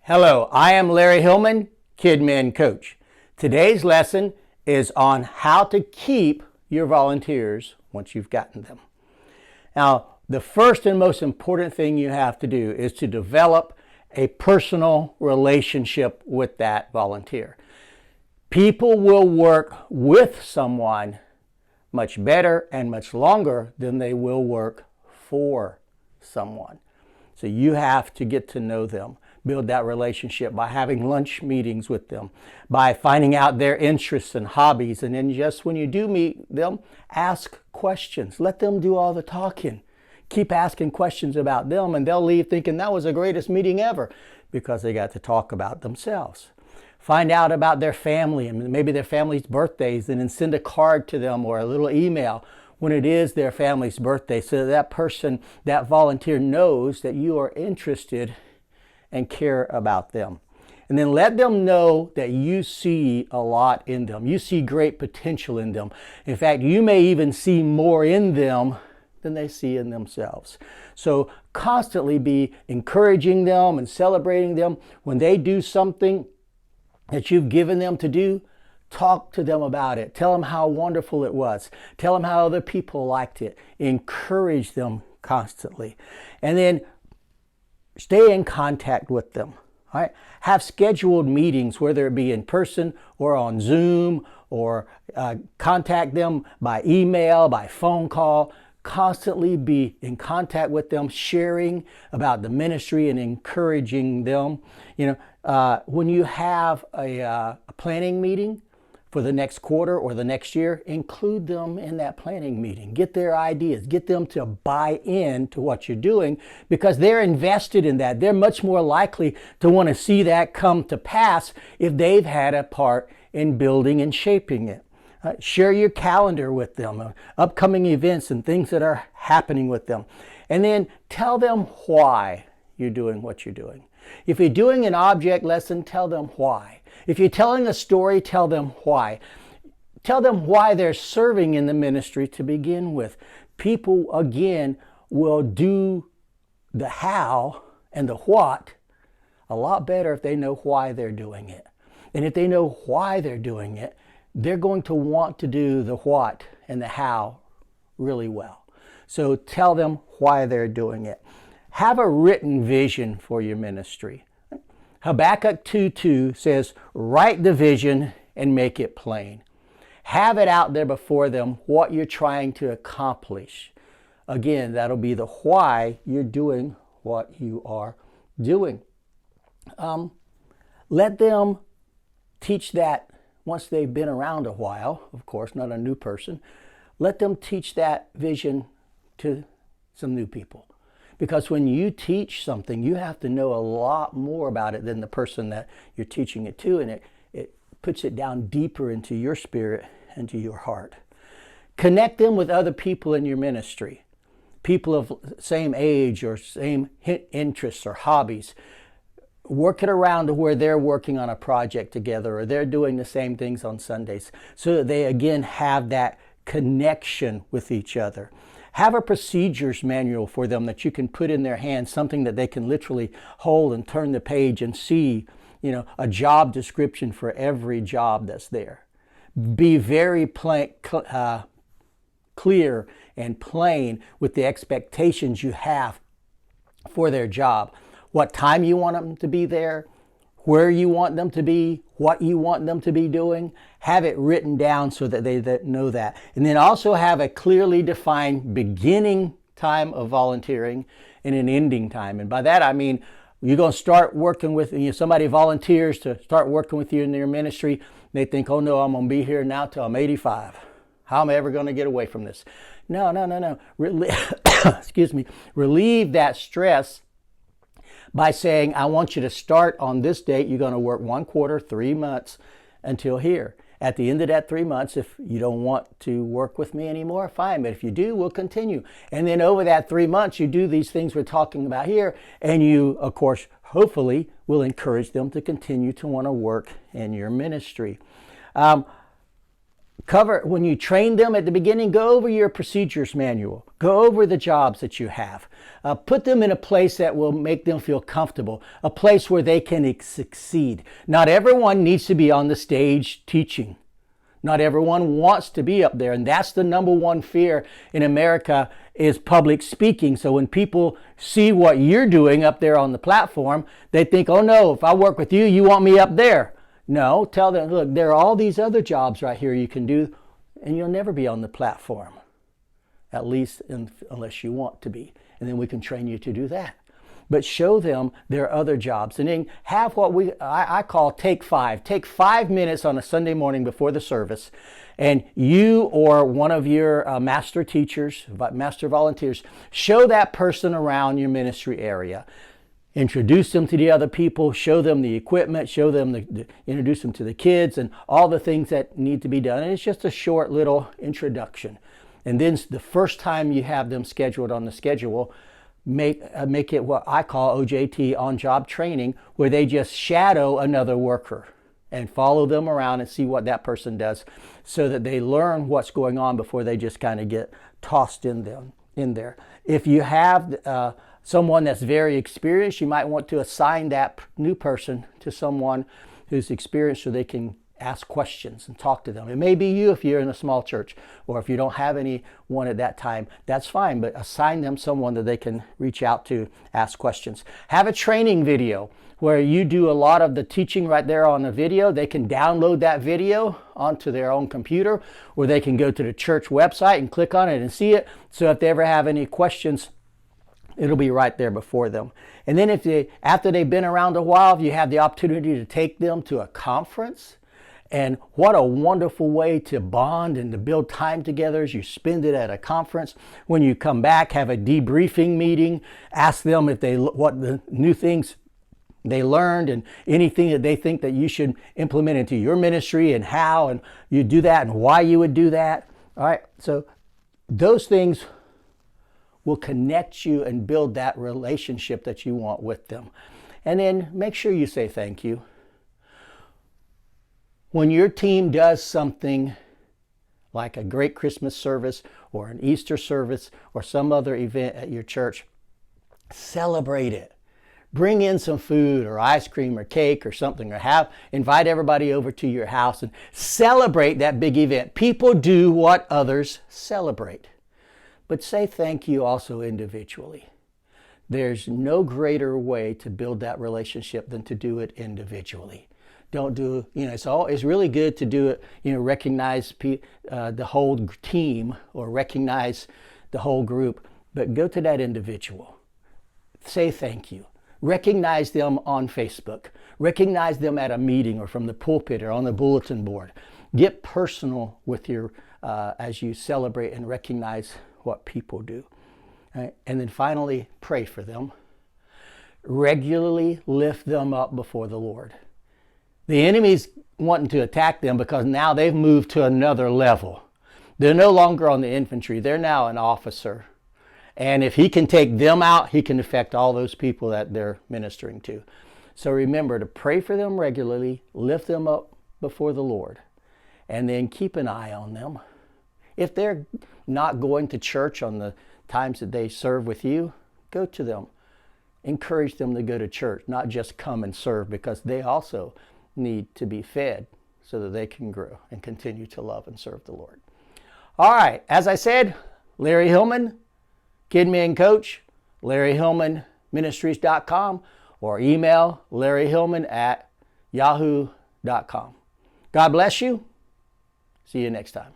Hello, I am Larry Hillman, KidMin Coach. Today's lesson is on how to keep your volunteers once you've gotten them. Now, the first and most important thing you have to do is to develop a personal relationship with that volunteer. People will work with someone much better and much longer than they will work for someone. So you have to get to know them, build that relationship by having lunch meetings with them, by finding out their interests and hobbies. And then just when you do meet them, ask questions. Let them do all the talking. Keep asking questions about them, and they'll leave thinking that was the greatest meeting ever because they got to talk about themselves. Find out about their family and maybe their family's birthdays, and then send a card to them or a little email when it is their family's birthday, so that person, that volunteer, knows that you are interested and care about them. And then let them know that you see a lot in them. You see great potential in them. In fact, you may even see more in them than they see in themselves. So constantly be encouraging them and celebrating them. When they do something that you've given them to do, talk to them about it. Tell them how wonderful it was. Tell them how other people liked it. Encourage them constantly. And then stay in contact with them. All right? Have scheduled meetings, whether it be in person or on Zoom, or contact them by email, by phone call. Constantly be in contact with them, sharing about the ministry and encouraging them. When you have a planning meeting for the next quarter or the next year, include them in that planning meeting. Get their ideas. Get them to buy in to what you're doing, because they're invested in that. They're much more likely to want to see that come to pass if they've had a part in building and shaping it. Share your calendar with them, upcoming events and things that are happening with them. And then tell them why you're doing what you're doing. If you're doing an object lesson, tell them why. If you're telling a story, tell them why. Tell them why they're serving in the ministry to begin with. People, again, will do the how and the what a lot better if they know why they're doing it. And if they know why they're doing it, they're going to want to do the what and the how really well. So tell them why they're doing it. Have a written vision for your ministry. Habakkuk 2:2 says, write the vision and make it plain. Have it out there before them, what you're trying to accomplish. Again, that'll be the why you're doing what you are doing. Let them teach that once they've been around a while, of course, not a new person. Let them teach that vision to some new people. Because when you teach something, you have to know a lot more about it than the person that you're teaching it to, and it puts it down deeper into your spirit and to your heart. Connect them with other people in your ministry, people of same age or same interests or hobbies. Work it around to where they're working on a project together, or they're doing the same things on Sundays, so that they again have that connection with each other. Have a procedures manual for them that you can put in their hands, something that they can literally hold and turn the page and see, a job description for every job that's there. Be very clear and plain with the expectations you have for their job. What time you want them to be there, where you want them to be, what you want them to be doing. Have it written down so that they know that. And then also have a clearly defined beginning time of volunteering and an ending time. And by that I mean, you're going to start working with, somebody volunteers to start working with you in your ministry. They think, oh no, I'm going to be here now till I'm 85. How am I ever going to get away from this? No. Excuse me. Relieve that stress by saying, I want you to start on this date. You're going to work 1 quarter, 3 months until here. At the end of that 3 months, if you don't want to work with me anymore, fine. But if you do, we'll continue. And then over that 3 months, you do these things we're talking about here. And you, of course, hopefully will encourage them to continue to want to work in your ministry. when you train them at the beginning, go over your procedures manual. Go over the jobs that you have. Put them in a place that will make them feel comfortable, a place where they can succeed. Not everyone needs to be on the stage teaching. Not everyone wants to be up there, and that's the number one fear in America is public speaking. So when people see what you're doing up there on the platform, they think, oh no, if I work with you, you want me up there. No, tell them, look, there are all these other jobs right here you can do, and you'll never be on the platform, at least unless you want to be. And then we can train you to do that. But show them there are other jobs. And then have what I call take 5. Take 5 minutes on a Sunday morning before the service, and you or one of your master teachers, master volunteers, show that person around your ministry area. Introduce them to the other people, show them the equipment, show them introduce them to the kids and all the things that need to be done. And it's just a short little introduction. And then the first time you have them scheduled on the schedule, make it what I call OJT, on-job training, where they just shadow another worker and follow them around and see what that person does, so that they learn what's going on before they just kind of get tossed in there. If you have someone that's very experienced, you might want to assign that new person to someone who's experienced so they can ask questions and talk to them. It may be you if you're in a small church, or if you don't have anyone at that time, that's fine, but assign them someone that they can reach out to, ask questions. Have a training video where you do a lot of the teaching right there on the video. They can download that video onto their own computer, or they can go to the church website and click on it and see it. So if they ever have any questions, it'll be right there before them. And then after they've been around a while, you have the opportunity to take them to a conference. And what a wonderful way to bond and to build time together as you spend it at a conference. When you come back, have a debriefing meeting, ask them what the new things they learned and anything that they think that you should implement into your ministry and how, and you do that and why you would do that. All right, so those things will connect you and build that relationship that you want with them. And then make sure you say thank you. When your team does something like a great Christmas service or an Easter service or some other event at your church, celebrate it. Bring in some food or ice cream or cake or something, or invite everybody over to your house and celebrate that big event. People do what others celebrate. But say thank you also individually. There's no greater way to build that relationship than to do it individually. Don't do, it's really good to do it, recognize the whole team or recognize the whole group, but go to that individual. Say thank you. Recognize them on Facebook. Recognize them at a meeting or from the pulpit or on the bulletin board. Get personal with as you celebrate and recognize what people do. Right? And then finally, pray for them. Regularly lift them up before the Lord. The enemy's wanting to attack them because now they've moved to another level. They're no longer on the infantry. They're now an officer. And if he can take them out, he can affect all those people that they're ministering to. So remember to pray for them regularly, lift them up before the Lord, and then keep an eye on them. If they're not going to church on the times that they serve with you, go to them. Encourage them to go to church, not just come and serve, because they also need to be fed so that they can grow and continue to love and serve the Lord. All right, as I said, Larry Hillman, KidMen Coach, LarryHillmanMinistries.com, or email LarryHillman@yahoo.com. God bless you. See you next time.